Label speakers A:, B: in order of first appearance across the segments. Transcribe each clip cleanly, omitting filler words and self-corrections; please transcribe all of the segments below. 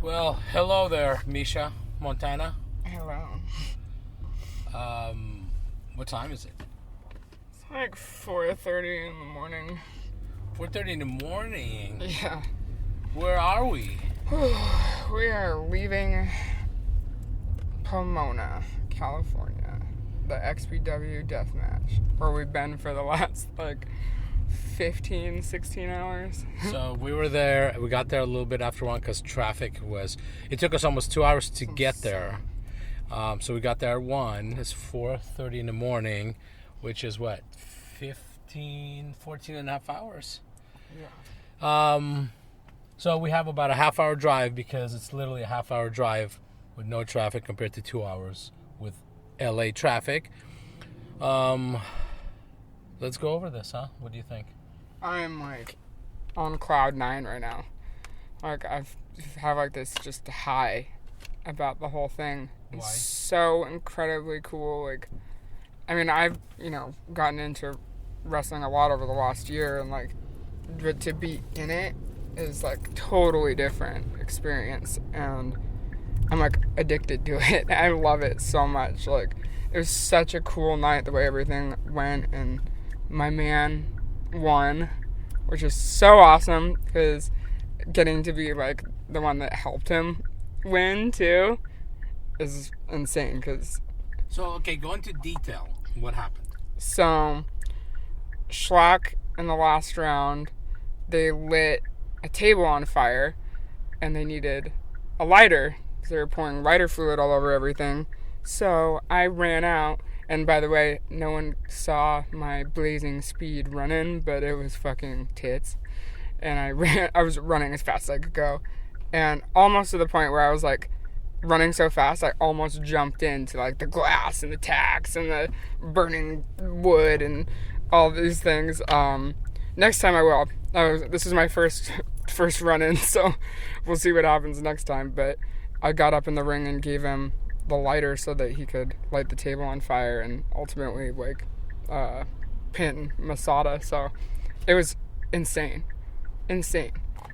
A: Well, hello there, Misha, Montana.
B: Hello.
A: What time is it?
B: It's like 4:30 in the morning.
A: 4:30 in the morning.
B: Yeah.
A: Where are we?
B: We are leaving Pomona, California. The XPW Deathmatch, where we've been for the last 15, 16 hours.
A: So we were there. We got there a little bit after 1 because traffic was... It took us almost 2 hours to get there. So we got there at 1. It's 4:30 in the morning, which is what? 14 and a half hours.
B: Yeah.
A: So we have about a half-hour drive because it's literally a half-hour drive with no traffic compared to 2 hours with LA traffic. Let's go over this, huh? What do you think?
B: I am on cloud 9 right now. I have this just high about the whole thing.
A: Why?
B: It's so incredibly cool. I've gotten into wrestling a lot over the last year, and but to be in it is totally different experience, and I'm addicted to it. I love it so much. It was such a cool night the way everything went, and my man won, which is so awesome because getting to be the one that helped him win too is insane.
A: So go into detail. What happened?
B: So Shlak in the last round, they lit a table on fire and they needed a lighter because they were pouring lighter fluid all over everything. So I ran out, and by the way, no one saw my blazing speed running, but it was fucking tits. And I was running as fast as I could go, and almost to the point where I was running so fast I almost jumped into the glass and the tacks and the burning wood and all these things. Next time I will. This is my first run-in, so we'll see what happens next time. But I got up in the ring and gave him the lighter so that he could light the table on fire and ultimately pin Masada. So it was insane.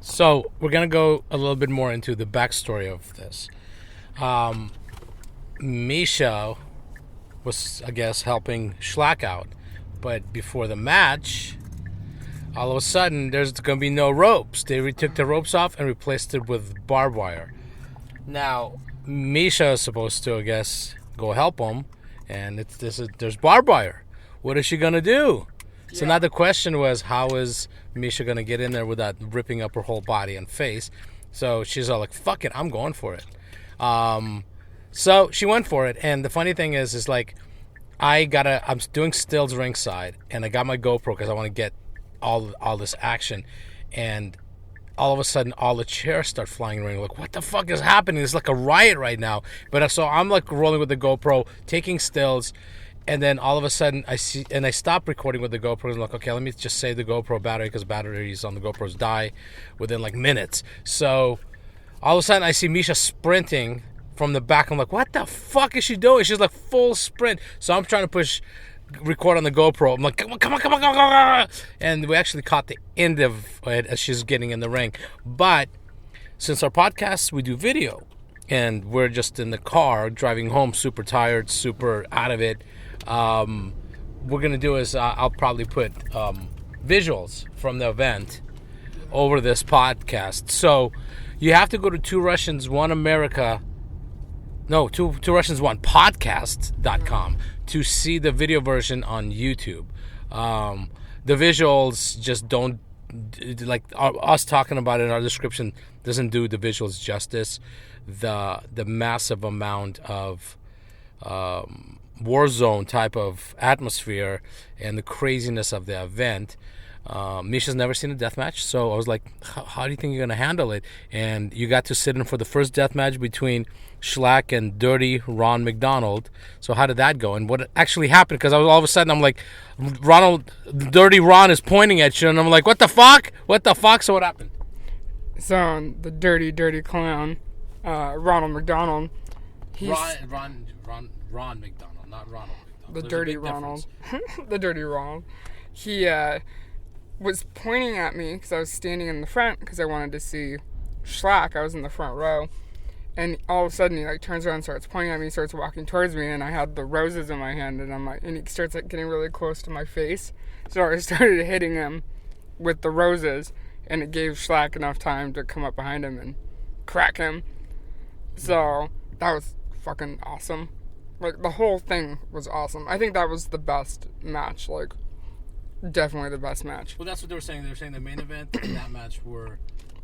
A: So we're gonna go a little bit more into the backstory of this. Misha was, I guess, helping Shlak out, but before the match, all of a sudden there's gonna be no ropes. They took the ropes off and replaced it with barbed wire. Now Misha is supposed to, I guess, go help him, and there's barbed wire. What is she gonna do? Yeah. So now the question was, how is Misha gonna get in there without ripping up her whole body and face? So she's all fuck it, I'm going for it. So she went for it, and the funny thing is I'm doing stills ringside, and I got my GoPro because I want to get all this action, and all of a sudden, all the chairs start flying around. What the fuck is happening? It's a riot right now. But so I'm rolling with the GoPro, taking stills, and then all of a sudden I see, and I stop recording with the GoPro. And okay, let me just save the GoPro battery because batteries on the GoPros die within minutes. So all of a sudden I see Misha sprinting from the back. I'm what the fuck is she doing? She's full sprint. So I'm trying to record on the GoPro. I'm come on. And we actually caught the end of it as she's getting in the ring. But since our podcasts, we do video, and we're just in the car driving home, super tired, super out of it. What we're going to do is I'll probably put visuals from the event over this podcast. So you have to go to Two Russians One Podcast.com to see the video version on YouTube. The visuals just don't, us talking about it in our description doesn't do the visuals justice. The massive amount of war zone type of atmosphere and the craziness of the event. Misha's never seen a death match, so I was how do you think you're going to handle it? And you got to sit in for the first death match between Shlak and Dirty Ron McDonald. So how did that go? And what actually happened? Because all of a sudden I'm Dirty Ron is pointing at you, and I'm what the fuck? What the fuck? So what happened?
B: So the dirty clown, Ronald McDonald.
A: Ron McDonald, not Ronald McDonald.
B: The Dirty Ronald. The Dirty Ronald. He was pointing at me because I was standing in the front because I wanted to see Shlak. I was in the front row. And all of a sudden he like turns around, starts pointing at me, starts walking towards me, and I had the roses in my hand, and I'm like, and he starts like getting really close to my face. So I started hitting him with the roses, and it gave Shlak enough time to come up behind him and crack him. So that was fucking awesome. Like, the whole thing was awesome. I think that was the best match. Like, definitely the best match.
A: Well, that's what they were saying. They were saying the main event and that match were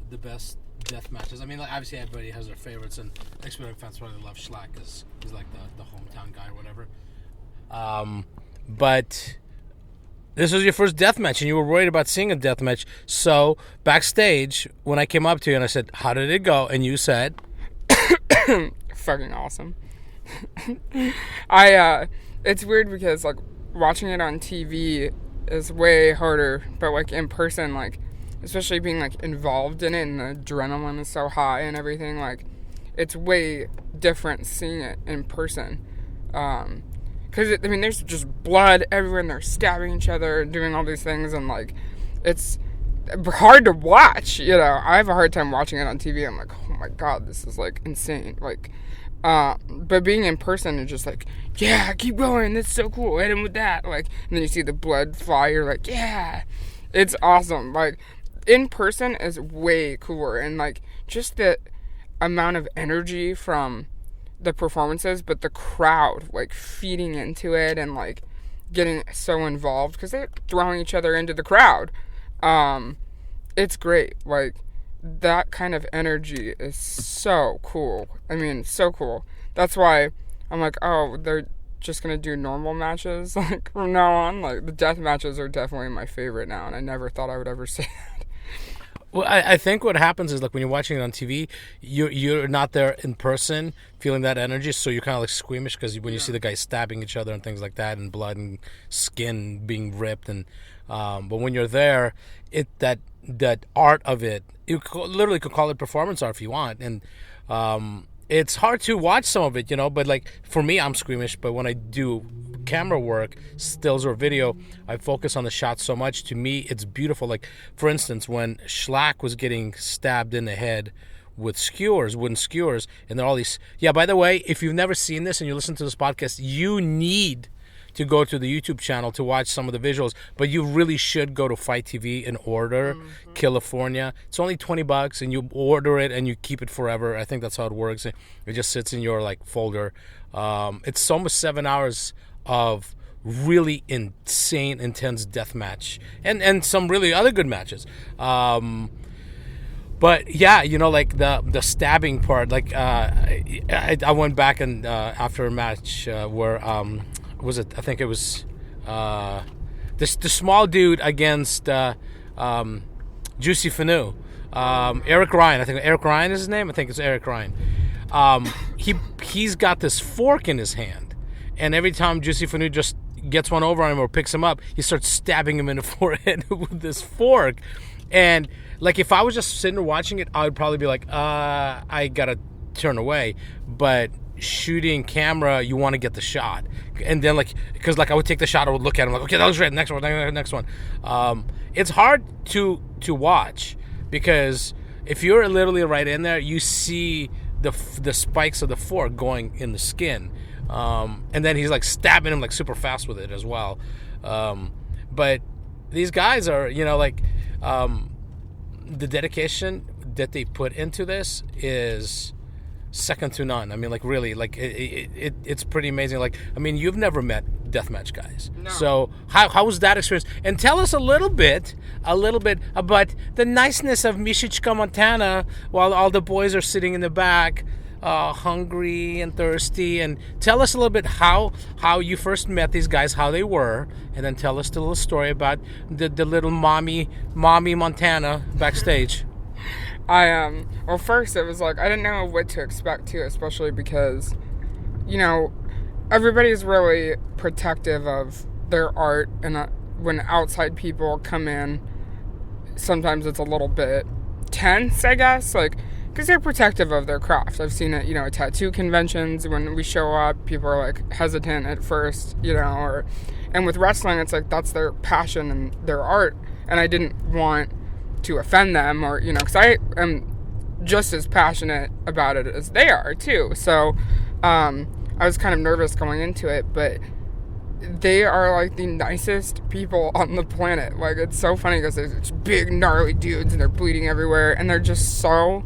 A: the best death matches. I mean, like, obviously everybody has their favorites, and XPW fans probably love Shlak because he's like the hometown guy or whatever. But this was your first death match, and you were worried about seeing a death match. So backstage, when I came up to you and I said, "How did it go?" and you said,
B: "Fucking awesome." It's weird because like watching it on TV is way harder, but like in person, like especially being like involved in it and the adrenaline is so high and everything, like it's way different seeing it in person. Because I mean, there's just blood everywhere and they're stabbing each other and doing all these things, and like it's hard to watch. You know, I have a hard time watching it on TV. I'm like, oh my god, this is like insane. Like, but being in person is just like, yeah, keep going. That's so cool. Hit him with that. Like, and then you see the blood fly. You're like, yeah, it's awesome. Like, in person is way cooler, and like just the amount of energy from the performances, but the crowd like feeding into it and like getting so involved because they're throwing each other into the crowd. It's great. Like, that kind of energy is so cool. I mean, so cool. That's why I'm like, oh, they're just gonna do normal matches like from now on. Like, the death matches are definitely my favorite now, and I never thought I would ever say that.
A: Well, I think what happens is, like, when you're watching it on TV, you're not there in person feeling that energy, so you're kind of like squeamish because when you see the guys stabbing each other and things like that, and blood and skin being ripped, and but when you're there, that art of it, you literally could call it performance art if you want, and it's hard to watch some of it, you know. But like for me, I'm squeamish. But when I do camera work, stills or video, I focus on the shot so much. To me, it's beautiful. Like, for instance, when Shlak was getting stabbed in the head with skewers, wooden skewers, and there are all these. Yeah, by the way, if you've never seen this and you listen to this podcast, you need to go to the YouTube channel to watch some of the visuals, but you really should go to Fight TV and order Killafornia. It's only $20, and you order it and you keep it forever. I think that's how it works. It just sits in your like folder. It's almost 7 hours of really insane, intense death match, and some really other good matches. But yeah, you know, like the stabbing part. Like I went back and after a match where was it? I think it was the small dude against Juicy Fanu. Eric Ryan. I think Eric Ryan is his name. I think it's Eric Ryan. He's got this fork in his hand, and every time Juicy Fanu just gets one over on him or picks him up, he starts stabbing him in the forehead with this fork. And like, if I was just sitting there watching it, I would probably be like, I gotta turn away. But shooting camera, you want to get the shot, and then like, because like I would take the shot, I would look at him like, okay, that was great, next one. It's hard to watch because if you're literally right in there, you see the spikes of the fork going in the skin, and then he's like stabbing him like super fast with it as well. But these guys are, you know, like the dedication that they put into this is second to none. I mean, like, really, like it's pretty amazing. Like, I mean, you've never met deathmatch guys, no. So how was that experience? And tell us a little bit about the niceness of Misha, Montana, while all the boys are sitting in the back, hungry and thirsty. And tell us a little bit how you first met these guys, how they were, and then tell us the little story about the little mommy Montana backstage.
B: Well, first it was like, I didn't know what to expect too, especially because, you know, everybody's really protective of their art, and when outside people come in, sometimes it's a little bit tense, I guess, like, because they're protective of their craft. I've seen it, you know, at tattoo conventions, when we show up, people are like hesitant at first, you know, and with wrestling, it's like, that's their passion and their art, and I didn't want to offend them, or, you know, because I am just as passionate about it as they are too. So I was kind of nervous going into it, but they are like the nicest people on the planet. Like, it's so funny because there's these big gnarly dudes and they're bleeding everywhere, and they're just so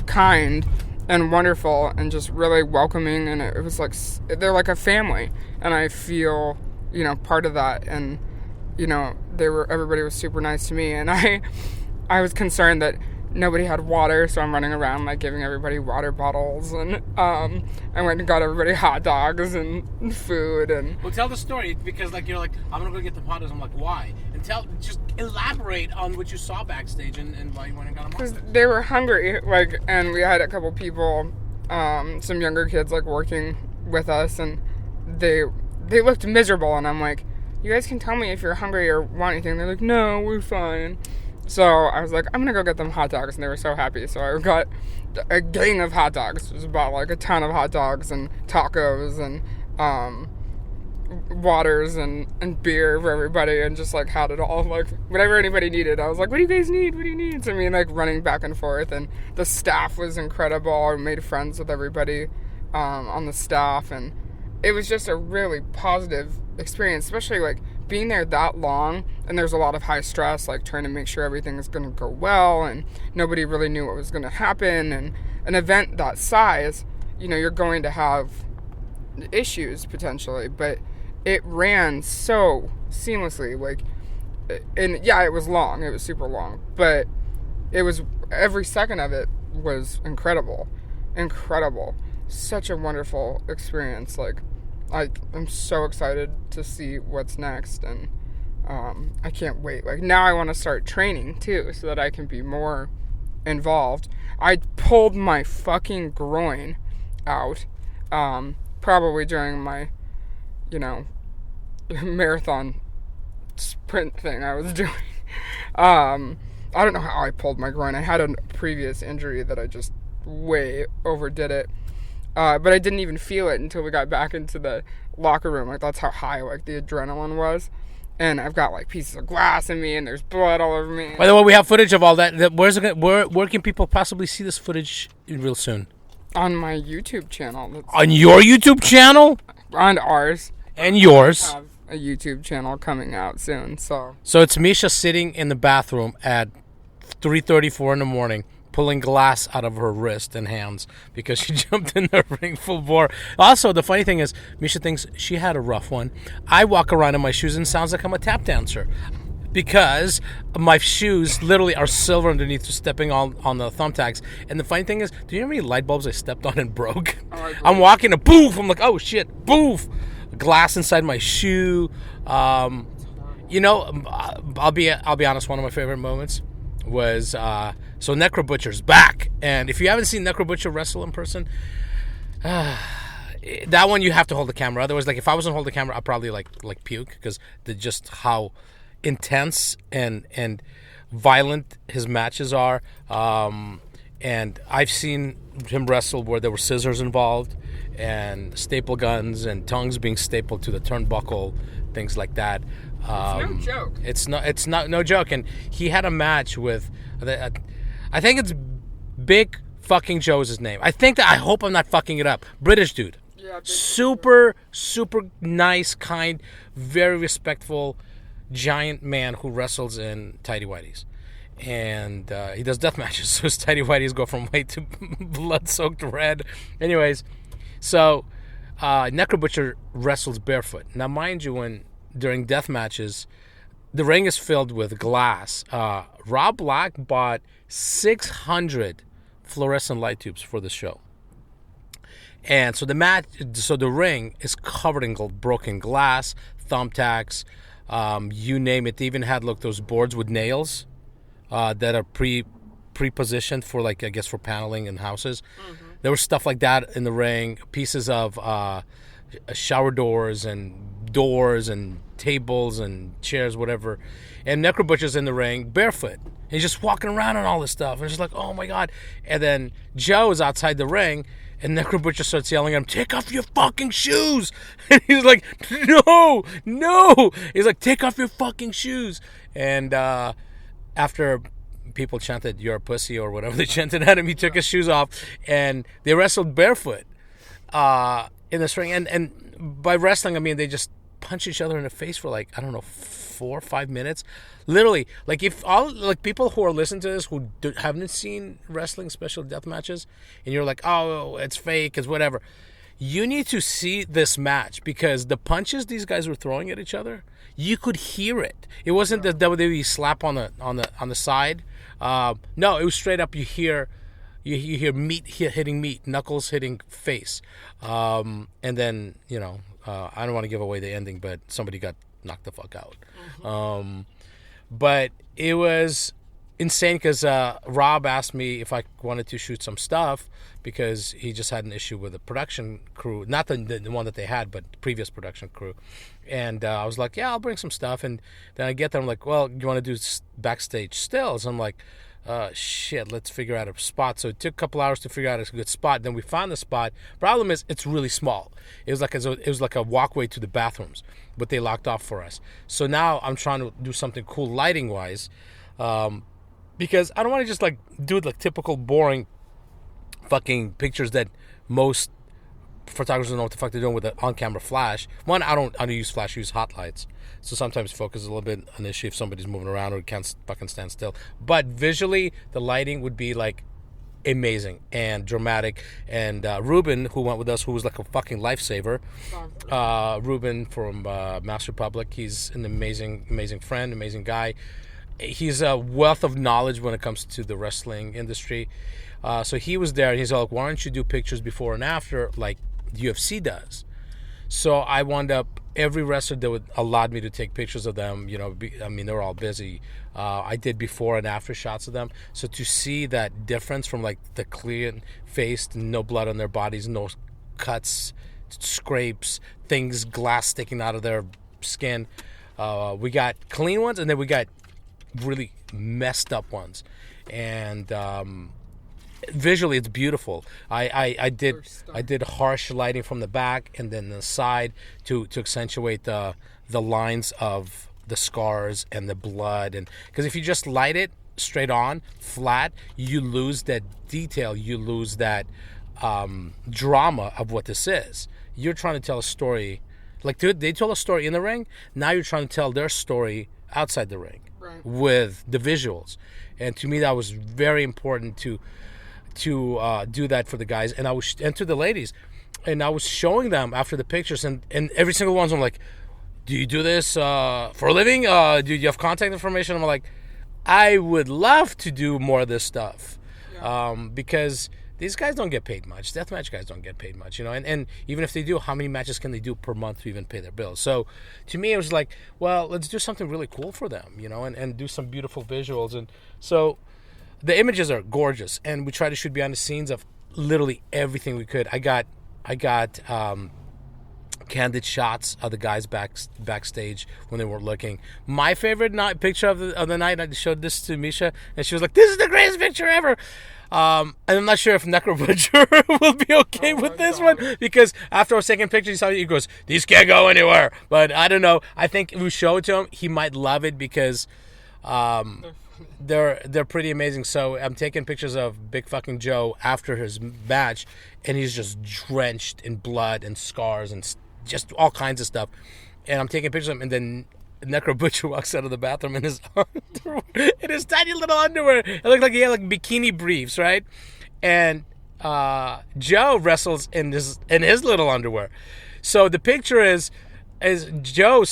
B: kind and wonderful and just really welcoming, and it was like they're like a family, and I feel, you know, part of that. And you know, everybody was super nice to me, and I was concerned that nobody had water, so I'm running around like giving everybody water bottles, and I went and got everybody hot dogs and food. And
A: well, tell the story, because like you're like, I'm gonna go get the hot dogs. I'm like, why? And just elaborate on what you saw backstage and why you went and got them.
B: Because they were hungry, like, and we had a couple people, some younger kids like working with us, and they looked miserable, and I'm like, you guys can tell me if you're hungry or want anything. They're like, no, we're fine. So I was like, I'm going to go get them hot dogs. And they were so happy. So I got a gang of hot dogs. It was about like a ton of hot dogs and tacos and waters and beer for everybody, and just like had it all. Like, whatever anybody needed, I was like, what do you guys need? What do you need? So I mean, like, running back and forth. And the staff was incredible. I made friends with everybody on the staff. And it was just a really positive experience, especially like being there that long, and there's a lot of high stress, like trying to make sure everything is going to go well, and nobody really knew what was going to happen. And an event that size, you know, you're going to have issues potentially, but it ran so seamlessly. Like, and yeah, it was long, it was super long, but it was, every second of it was incredible. Such a wonderful experience. Like, I'm so excited to see what's next, and I can't wait. Like, now I want to start training too, so that I can be more involved. I pulled my fucking groin out, probably during my, you know, marathon sprint thing I was doing. I don't know how I pulled my groin. I had a previous injury that I just way overdid it. But I didn't even feel it until we got back into the locker room. Like, that's how high, like, the adrenaline was. And I've got, like, pieces of glass in me, and there's blood all over me.
A: By the way, we have footage of all that. Where can people possibly see this footage real soon?
B: On my YouTube channel.
A: On your YouTube channel?
B: On ours.
A: And yours.
B: I have a YouTube channel coming out soon, so.
A: So it's Misha sitting in the bathroom at 3:34 in the morning, pulling glass out of her wrist and hands because she jumped in the ring full bore. Also, the funny thing is, Misha thinks she had a rough one. I walk around in my shoes and it sounds like I'm a tap dancer because my shoes literally are silver underneath, just stepping on the thumbtacks. And the funny thing is, do you know how many light bulbs I stepped on and broke? Oh, I'm walking and poof, I'm like, oh shit, poof, glass inside my shoe. You know, I'll be honest, one of my favorite moments was so Necro Butcher's back, and if you haven't seen Necro Butcher wrestle in person, that one you have to hold the camera. Otherwise, like, if I wasn't holding the camera, I'd probably like puke, because just how intense and violent his matches are. And I've seen him wrestle where there were scissors involved and staple guns and tongues being stapled to the turnbuckle, things like that.
B: It's no joke.
A: It's not no joke. And he had a match with, I think it's Big fucking Joe is his name. I hope I'm not fucking it up. British dude. Yeah, super nice, kind, very respectful, giant man who wrestles in tighty whities. And he does death matches, so his tighty whities go from white to blood-soaked red. Anyways, so Necro Butcher wrestles barefoot. Now, mind you, during death matches, the ring is filled with glass. Rob Black bought 600 fluorescent light tubes for the show. And so the ring is covered in broken glass, thumbtacks, you name it. They even had those boards with nails that are pre-positioned for, like, I guess for paneling in houses. Mm-hmm. There was stuff like that in the ring, pieces of shower doors and tables and chairs, whatever. And Necro Butcher's in the ring barefoot. And he's just walking around and all this stuff. And it's just like, oh my God. And then Joe is outside the ring, and Necro Butcher starts yelling at him, take off your fucking shoes. And he's like, no. He's like, take off your fucking shoes. And after people chanted "You're a pussy" or whatever they chanted at him. He took his shoes off, and they wrestled barefoot in the ring. And by wrestling, I mean they just punch each other in the face for like, I don't know, 4 or 5 minutes. Literally, like if all like people who are listening to this who haven't seen wrestling special death matches, and you're like, oh, it's fake, it's whatever. You need to see this match because the punches these guys were throwing at each other, you could hear it. It wasn't the WWE slap on the side. No, it was straight up. You hear meat hitting meat, knuckles hitting face, and then I don't want to give away the ending, but somebody got knocked the fuck out. Mm-hmm. But it was insane because Rob asked me if I wanted to shoot some stuff because he just had an issue with the production crew, not the one that they had, but the previous production crew. And I was like, yeah, I'll bring some stuff. And then I get there, I'm like, well, you want to do backstage stills? I'm like, shit, let's figure out a spot. So it took a couple hours to figure out a good spot. Then we found the spot. Problem is, it's really small. It was like a walkway to the bathrooms, but they locked off for us. So now I'm trying to do something cool lighting wise, because I don't want to just like do it like typical boring fucking pictures that most photographers don't know what the fuck they're doing with an on-camera flash. One, I don't use flash, I use hot lights. So sometimes focus is a little bit an issue if somebody's moving around or can't fucking stand still. But visually, the lighting would be like amazing and dramatic. And Ruben, who went with us, who was like a fucking lifesaver. Ruben from Master Republic, he's an amazing friend, amazing guy. He's a wealth of knowledge when it comes to the wrestling industry. So he was there, and he's like, why don't you do pictures before and after like UFC does? So I wound up, every wrestler that would allowed me to take pictures of them, I mean, they're all busy. I did before and after shots of them. So to see that difference from like the clean face, no blood on their bodies, no cuts, scrapes, things, glass sticking out of their skin. We got clean ones, and then we got really messed up ones. And visually it's beautiful. I did harsh lighting from the back and then the side to accentuate the lines of the scars and the blood, and because if you just light it straight on flat, you lose that detail, you lose that drama of what this is. You're trying to tell a story, like they told a story in the ring, now you're trying to tell their story outside the ring. Right. With the visuals. And to me that was very important to do that for the guys, and to the ladies, and I was showing them after the pictures, and every single one, I'm like, do you do this for a living? Do you have contact information? I'm like, I would love to do more of this stuff. Because these guys don't get paid much. Deathmatch guys don't get paid much, and even if they do, how many matches can they do per month to even pay their bills? So to me it was like, well, let's do something really cool for them, and do some beautiful visuals. And so the images are gorgeous, and we try to shoot behind the scenes of literally everything we could. I got candid shots of the guys backstage when they weren't looking. My favorite picture of the night, I showed this to Misha, and she was like, this is the greatest picture ever. And I'm not sure if Necro Butcher will be okay with this one, because after I was taking pictures, he goes, these can't go anywhere. But I don't know. I think if we show it to him, he might love it because they're pretty amazing. So I'm taking pictures of Big Fucking Joe after his match, and he's just drenched in blood and scars and just all kinds of stuff. And I'm taking pictures of him, and then Necro Butcher walks out of the bathroom in his underwear, in his tiny little underwear. It looked like he had like bikini briefs, right? And Joe wrestles in his little underwear. So the picture is Joe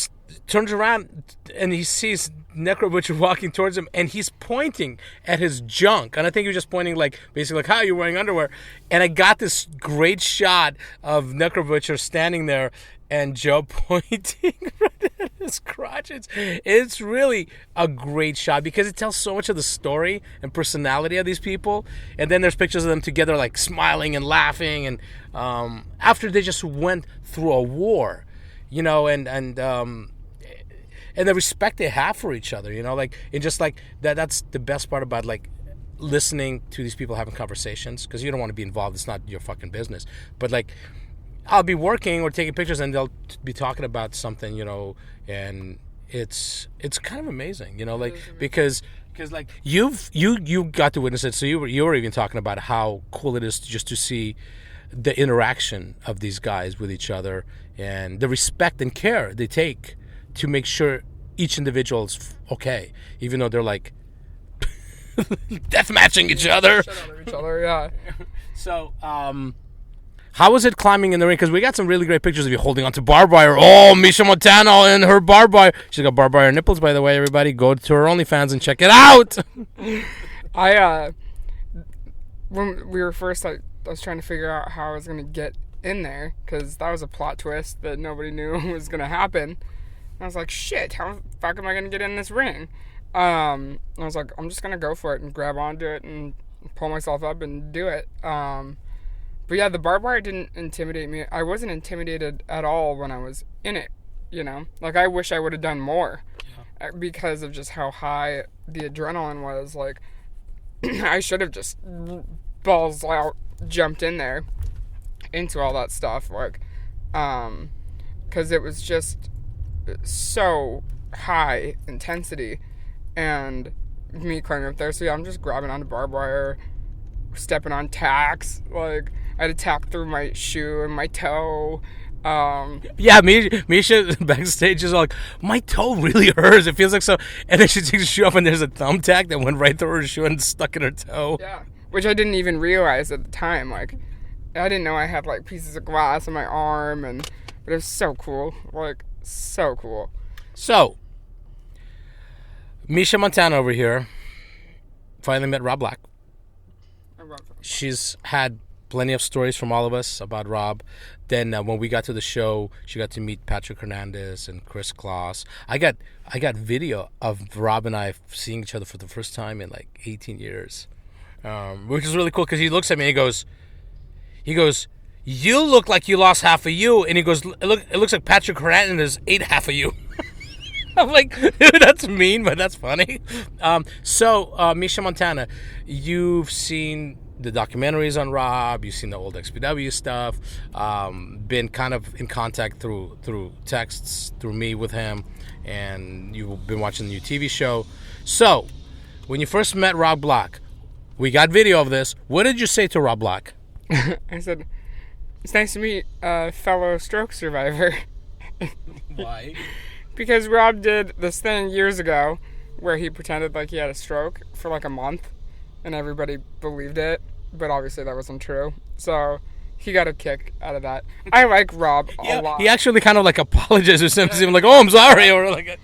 A: turns around and he sees Necro Butcher walking towards him, and he's pointing at his junk. And I think he was just pointing like basically like, how are you wearing underwear? And I got this great shot of Necro Butcher standing there and Joe pointing right at his crotch. It's really a great shot because it tells so much of the story and personality of these people. And then there's pictures of them together like smiling and laughing, and after they just went through a war, and the respect they have for each other, like it just like that's the best part about like listening to these people having conversations, because you don't want to be involved, it's not your fucking business. But like I'll be working or taking pictures and they'll be talking about something, and it's kind of amazing, like amazing. Because Because like you got to witness it, so you were even talking about how cool it is just to see the interaction of these guys with each other and the respect and care they take to make sure each individual's okay, even though they're like death matching each other.
B: Each other, yeah.
A: So, how was it climbing in the ring? Because we got some really great pictures of you holding onto barbed wire. Oh, Misha Montana and her barbed wire. She's got barbed wire nipples, by the way, everybody. Go to her OnlyFans and check it out.
B: When we were first, I was trying to figure out how I was going to get in there, because that was a plot twist that nobody knew was going to happen. And I was like, shit, how the fuck am I going to get in this ring? I was like, I'm just going to go for it and grab onto it and pull myself up and do it. But yeah, the barbed wire didn't intimidate me. I wasn't intimidated at all when I was in it, you know? Like, I wish I would have done more because of just how high the adrenaline was. Like, I should have just balls out jumped in there into all that stuff. Like, because it was just so high intensity and me climbing up there. So yeah, I'm just grabbing onto barbed wire, stepping on tacks. Like, I had a tack through my shoe and my toe.
A: Yeah, Misha backstage is like, my toe really hurts. It feels like so. And then she takes her shoe off and there's a thumbtack that went right through her shoe and stuck in her toe.
B: Yeah, which I didn't even realize at the time. Like, I didn't know I had like pieces of glass on my arm, but it was so cool. Like, so cool.
A: So, Misha Montana over here finally met Rob Black. She's had plenty of stories from all of us about Rob. Then when we got to the show, she got to meet Patrick Hernandez and Chris Kloss. I got video of Rob and I seeing each other for the first time in like 18 years, which is really cool because he looks at me and he goes, you look like you lost half of you, and he goes, it looks like Patrick Hernandez ate half of you. I'm like, dude, that's mean, but that's funny. So Misha Montana, you've seen the documentaries on Rob, you've seen the old XPW stuff, been kind of in contact through texts, through me with him, and you've been watching the new TV show. So, when you first met Rob Black, we got video of this. What did you say to Rob Black?
B: I said, it's nice to meet a fellow stroke survivor.
A: Why?
B: Because Rob did this thing years ago where he pretended like he had a stroke for like a month and everybody believed it, but obviously that wasn't true. So he got a kick out of that. I like Rob a lot.
A: He actually kind of like apologized or something, like, oh, I'm sorry, or like.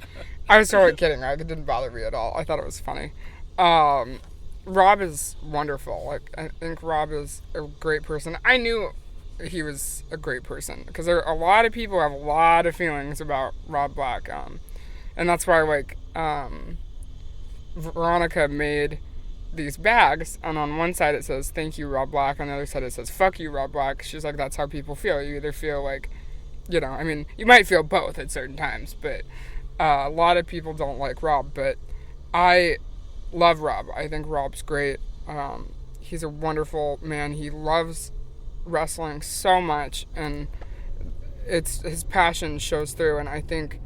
B: I was totally kidding. Like, it didn't bother me at all. I thought it was funny. Rob is wonderful. Like, I think Rob is a great person. I knew he was a great person because there are a lot of people who have a lot of feelings about Rob Black, and that's why like Veronica made these bags, and on one side it says thank you Rob Black, on the other side it says fuck you Rob Black. She's like, that's how people feel. You either feel like, you know, I mean, you might feel both at certain times, but a lot of people don't like Rob, but I love Rob. I think Rob's great. He's a wonderful man. He loves wrestling so much, and it's his passion shows through, and I think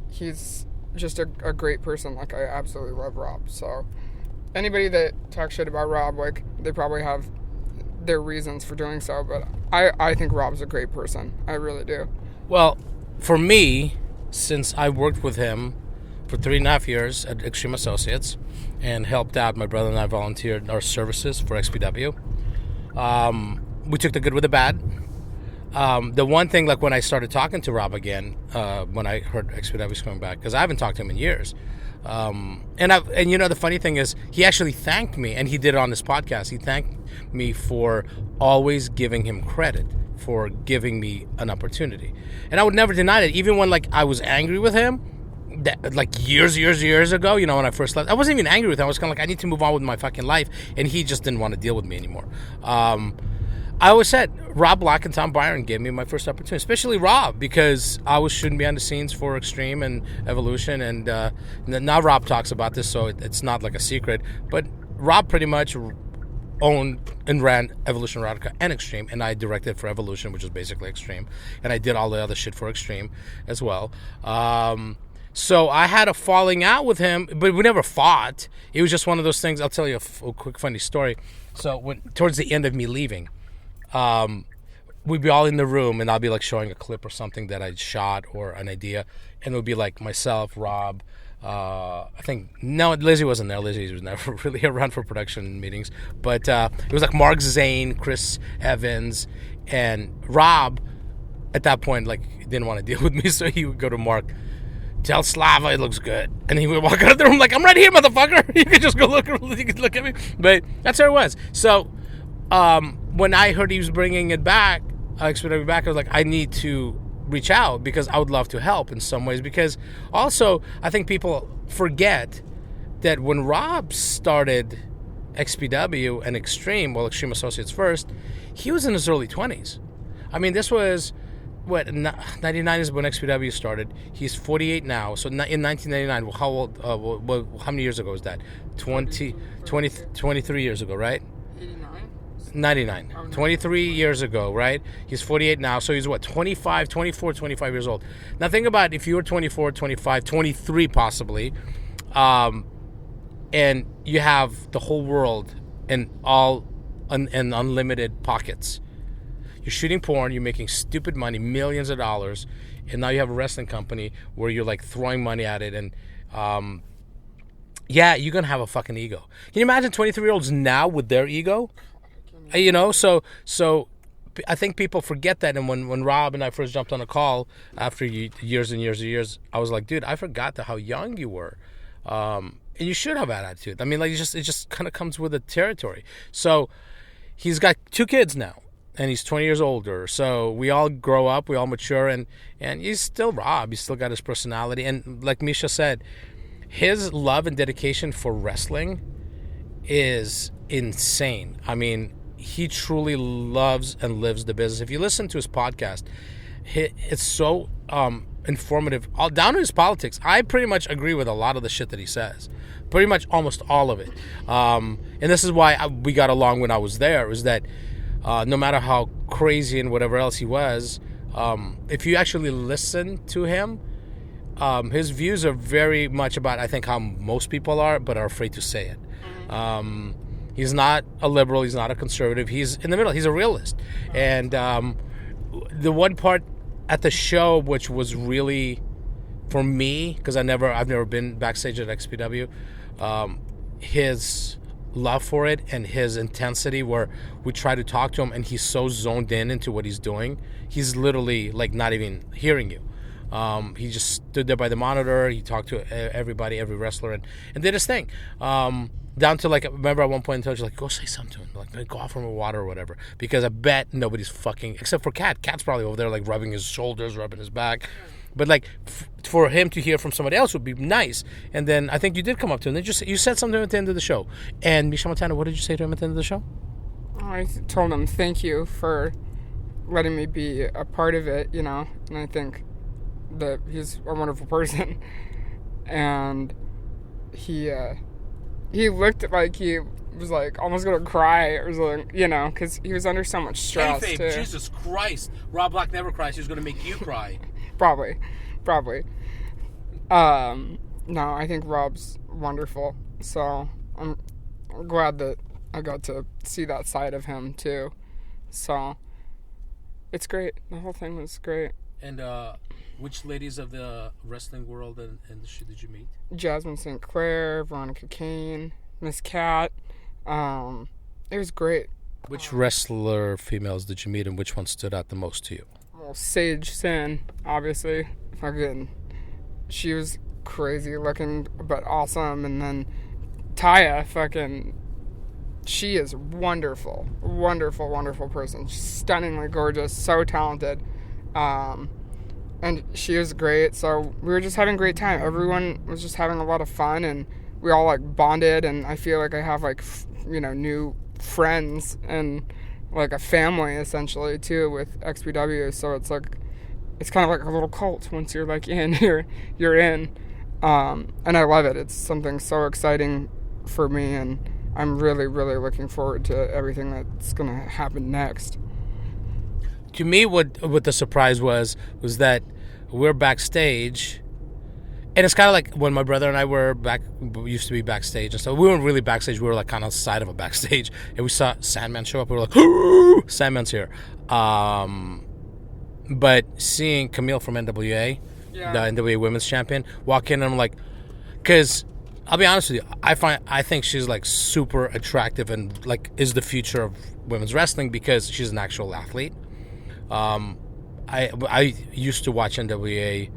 B: he's just a great person. Like, I absolutely love Rob. So anybody that talks shit about Rob, like, they probably have their reasons for doing so, but I think Rob's a great person. I really do.
A: Well, for me, since I worked with him for 3.5 years at Extreme Associates and helped out, my brother and I volunteered our services for XPW. We took the good with the bad. The one thing, like when I started talking to Rob again, when I heard XPW was coming back, because I haven't talked to him in years. And you know, the funny thing is, he actually thanked me, and he did it on this podcast. He thanked me for always giving him credit for giving me an opportunity. And I would never deny it, even when like I was angry with him, that, like years ago, you know, when I first left. I wasn't even angry with him. I was kind of like, I need to move on with my fucking life, and he just didn't want to deal with me anymore. I always said Rob Black and Tom Byron gave me my first opportunity, especially Rob, because I was shooting behind the scenes for Extreme and Evolution, and now Rob talks about this, so it's not like a secret, but Rob pretty much owned and ran Evolution Erotica and Extreme, and I directed for Evolution, which is basically Extreme, and I did all the other shit for Extreme as well. So I had a falling out with him, but we never fought. It was just one of those things. I'll tell you a quick funny story. So towards the end of me leaving, we'd be all in the room, and I'll be like showing a clip or something that I shot or an idea, and it would be like myself, Rob. I think no, Lizzie wasn't there. Lizzie was never really around for production meetings, but it was like Mark Zane, Chris Evans, and Rob. At that point, like, didn't want to deal with me, so he would go to Mark. Tell Slava it looks good, and he would walk out of the room like, I'm right here, motherfucker. You can just go look. You can look at me. But that's how it was. So when I heard he was bringing it back, XPW back, I was like, I need to reach out because I would love to help in some ways. Because also, I think people forget that when Rob started XPW and Extreme Associates first, he was in his early 20s. I mean, this was, 99 is when XPW started. He's 48 now. So in 1999, how old, how many years ago was that? 23 years ago, right? 99. 23 years ago, right? He's 48 now, so he's 25 years old. Now think about if you were 24, 25, 23 possibly, and you have the whole world and and unlimited pockets. You're shooting porn, you're making stupid money, millions of dollars, and now you have a wrestling company where you're like throwing money at it, and yeah, you're gonna have a fucking ego. Can you imagine 23-year-olds now with their ego? You know, so I think people forget that. And when Rob and I first jumped on a call after years and years, I was like, dude, I forgot how young you were. And you should have that attitude. I mean, like, it just kind of comes with the territory. So he's got 2 kids now, and he's 20 years older. So we all grow up, we all mature, and he's still Rob. He's still got his personality. And like Misha said, his love and dedication for wrestling is insane. I mean, he truly loves and lives the business. If you listen to his podcast, it's so informative, all down to his politics. I pretty much agree with a lot of the shit that he says, pretty much almost all of it. And this is why we got along when I was there, is that no matter how crazy and whatever else he was, if you actually listen to him, his views are very much about, I think, how most people are, but are afraid to say it. He's not a liberal. He's not a conservative. He's in the middle. He's a realist. And the one part at the show, which was really, for me, because I've never been backstage at XPW, his love for it and his intensity, where we try to talk to him and he's so zoned in into what he's doing, he's literally like not even hearing you. He just stood there by the monitor. He talked to everybody, every wrestler, and did his thing. Down to, like, I remember at one point in time, like, go say something to him, like, go offer him a water or whatever, because I bet nobody's fucking, except for Kat. Kat's probably over there, like, rubbing his shoulders, rubbing his back. But, like, for him to hear from somebody else would be nice. And then I think you did come up to him. You said something at the end of the show. And Misha Montana, what did you say to him at the end of the show?
B: I told him thank you for letting me be a part of it, you know, and I think that he's a wonderful person. And he looked like he was, like, almost gonna cry or something, you know, because he was under so much stress, too.
A: Jesus Christ. Rob Black never cries. He was gonna make you cry.
B: Probably. No, I think Rob's wonderful, so I'm glad that I got to see that side of him, too. So, it's great. The whole thing was great.
A: And, which ladies of the wrestling world and industry did you meet?
B: Jasmine St. Clair, Veronica Kane, Miss Cat. It was great.
A: Which wrestler females did you meet, and which one stood out the most to you?
B: Well, Sage Sin, obviously. Fucking, she was crazy looking, but awesome. And then Taya, fucking, she is wonderful. Wonderful person. She's stunningly gorgeous, so talented. And she was great, so we were just having a great time. Everyone was just having a lot of fun, and we all, like, bonded, and I feel like I have, like, new friends and, like, a family, essentially, too, with XPW, so it's, like, it's kind of like a little cult. Once you're, like, in, you're in, and I love it. It's something so exciting for me, and I'm really, really looking forward to everything that's going to happen next. To
A: me, what the surprise was that we're backstage, And it's kind of like when my brother and I we used to be backstage and stuff. We weren't really backstage. We were like kind of side of a backstage. And we saw Sandman show up. We were like, "Ooh, Sandman's here." But seeing Camille from NWA, the NWA Women's Champion, walk in, and I'm like, because I'll be honest with you, I think she's like super attractive and like is the future of women's wrestling because she's an actual athlete. I used to watch NWA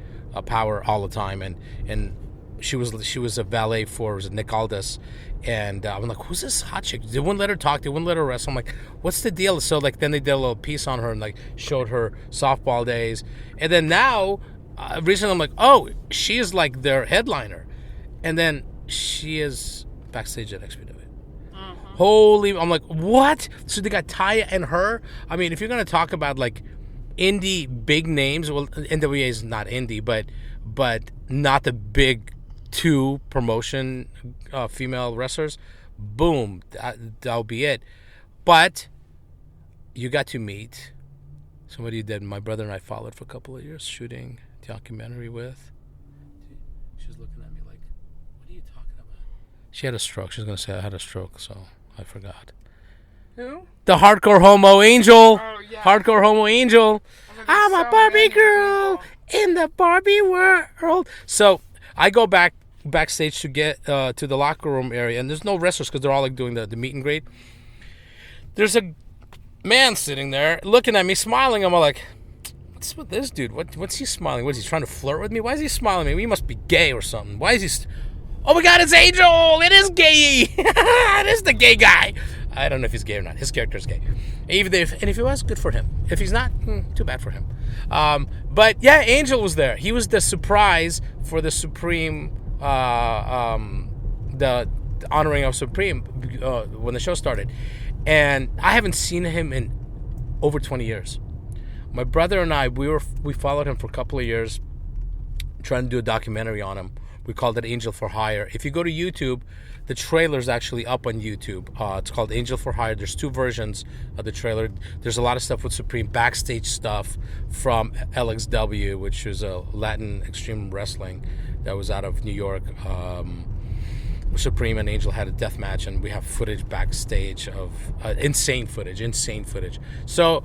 A: Power all the time, and she was a valet for Nick Aldis, and I'm like, who's this hot chick? They wouldn't let her talk, they wouldn't let her wrestle. I'm like, what's the deal? So like then they did a little piece on her and like showed her softball days, and then now recently I'm like, oh, she is like their headliner, and then she is backstage at XPW. Holy, I'm like, what? So they got Taya and her. I mean, if you're gonna talk about like indie big names, well, NWA is not indie, but not the big two promotion female wrestlers. Boom, that'll be it. But you got to meet somebody that my brother and I followed for a couple of years, shooting a documentary with. She's looking at me like, what are you talking about? She had a stroke. She was gonna say I had a stroke, so I forgot.
B: Who?
A: The Hardcore Homo Angel.
B: Oh, yeah.
A: Hardcore Homo Angel. I'm a Barbie
B: many
A: girl
B: people.
A: in the Barbie world. So I go backstage to get to the locker room area, and there's no wrestlers because they're all like doing the meet and greet. There's a man sitting there looking at me, smiling. I'm all like, what's with this dude? What's he smiling? What is he trying to flirt with me? Why is he smiling at me? He must be gay or something. Why is he? Oh my God, it's Angel! It is gay! It is the gay guy. I don't know if he's gay or not. His character is gay. And if he was, good for him. If he's not, too bad for him. But yeah, Angel was there. He was the surprise for the Supreme, the honoring of Supreme when the show started. And I haven't seen him in over 20 years. My brother and I, we followed him for a couple of years, trying to do a documentary on him. We called it Angel for Hire. If you go to YouTube, the trailer's actually up on YouTube. It's called Angel for Hire. There's two versions of the trailer. There's a lot of stuff with Supreme, backstage stuff from LXW, which is a Latin extreme wrestling that was out of New York. Supreme and Angel had a death match, and we have footage backstage of insane footage. So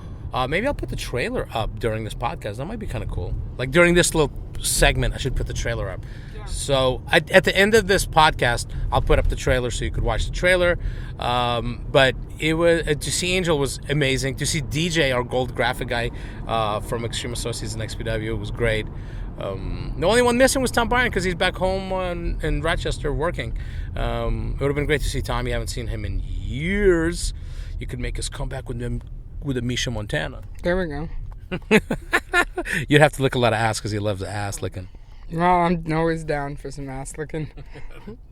A: maybe I'll put the trailer up during this podcast. That might be kind of cool. Like during this little segment, I should put the trailer up. Yeah. So at the end of this podcast, I'll put up the trailer so you could watch the trailer. But it was to see Angel was amazing. To see DJ, our gold graphic guy from Extreme Associates and XPW, was great. The only one missing was Tom Bryan because he's back home in Rochester working. It would have been great to see Tom. You haven't seen him in years. You could make his comeback with a Misha Montana.
B: There we go.
A: You'd have to lick a lot of ass because he loves the ass licking.
B: Well, I'm always down for some ass licking.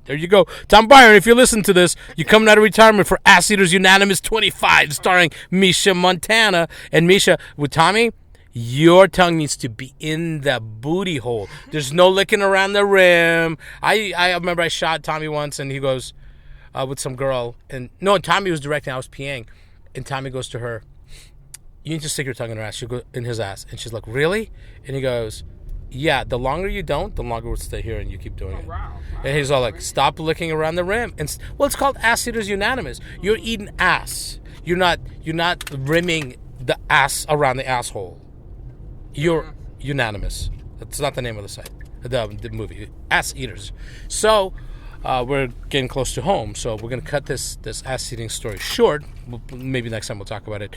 A: There you go. Tom Byron, if you listen to this, you're coming out of retirement for Ass Eaters Unanimous 25, starring Misha Montana. And Misha, with Tommy, your tongue needs to be in the booty hole. There's no licking around the rim. I remember I shot Tommy once, and he goes with some girl. And Tommy was directing. I was PAing. And Tommy goes to her, you need to stick your tongue in her ass. She goes in his ass. And she's like, really? And he goes, yeah, the longer you don't, the longer we'll stay here and you keep doing it. Wow. And he's all like, stop licking around the rim. And it's called Ass Eaters Unanimous. You're eating ass. You're not rimming the ass around the asshole. You're unanimous. That's not the name of the site, the movie. Ass Eaters. So we're getting close to home, so we're gonna cut this ass eating story short. Maybe next time we'll talk about it.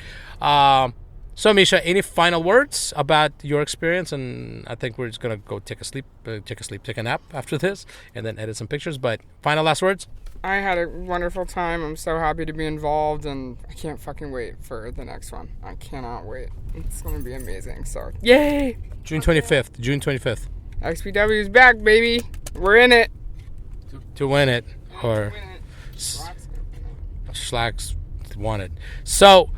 A: So Misha, any final words about your experience? And I think we're just gonna go take a nap after this, and then edit some pictures. But final last words.
B: I had a wonderful time. I'm so happy to be involved, and I can't fucking wait for the next one. I cannot wait. It's going to be amazing. So, yay!
A: June 25th.
B: XPW is back, baby. We're in it.
A: To win it. Or Shlak's won it. So,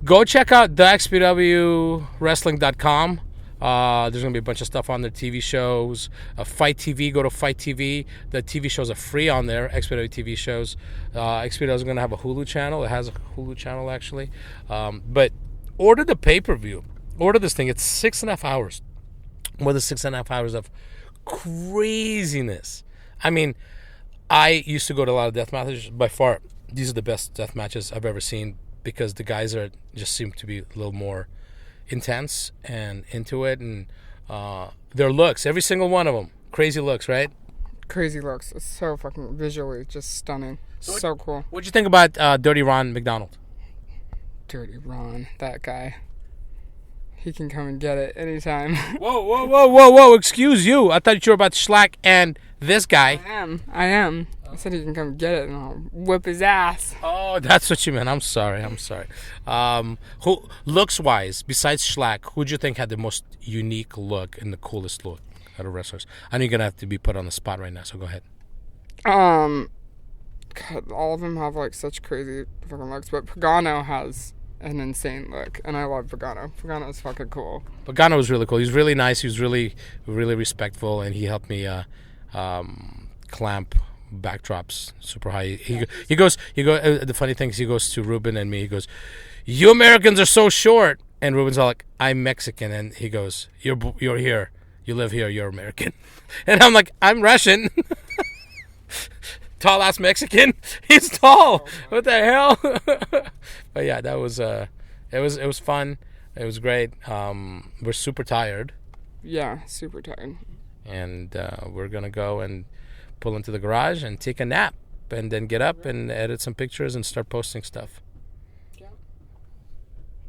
A: go check out the XPWWrestling.com. There's going to be a bunch of stuff on there, TV shows, Fight TV. Go to Fight TV. The TV shows are free on there, XPW TV shows. XPW is going to have a Hulu channel. It has a Hulu channel, actually. But order the pay-per-view. Order this thing. It's 6.5 hours. More than 6.5 hours of craziness. I mean, I used to go to a lot of death matches. By far, these are the best death matches I've ever seen because the guys just seem to be a little more intense and into it, and their looks, every single one of them, crazy looks, right?
B: Crazy looks. It's so fucking visually just stunning. So cool.
A: What'd you think about Dirty Ron McDonald?
B: Dirty Ron, that guy. He can come and get it anytime.
A: Whoa! Excuse you. I thought you were about Shlak and this guy.
B: I am. I said he can come get it and I'll whip his ass.
A: Oh, that's what you meant. I'm sorry. Who, looks-wise, besides Shlak, who'd you think had the most unique look and the coolest look out of wrestlers? I know you're gonna have to be put on the spot right now, so go ahead.
B: God, all of them have like such crazy fucking looks, but Pagano has an insane look, and I love Pagano. Pagano's fucking cool.
A: Pagano was really cool. He was really nice. He was really, really respectful, and he helped me clamp backdrops super high. He goes. The funny thing is, he goes to Ruben and me. He goes, "You Americans are so short," and Ruben's all like, "I'm Mexican," and he goes, "You're here. You live here. You're American," and I'm like, "I'm Russian." Tall ass Mexican. He's tall. What the hell? But yeah, that was it was fun. It was great. We're super tired.
B: Yeah, super tired.
A: And we're gonna go and pull into the garage and take a nap, and then get up and edit some pictures and start posting stuff.
B: Yeah.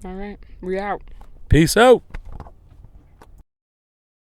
B: All right, we out.
A: Peace out.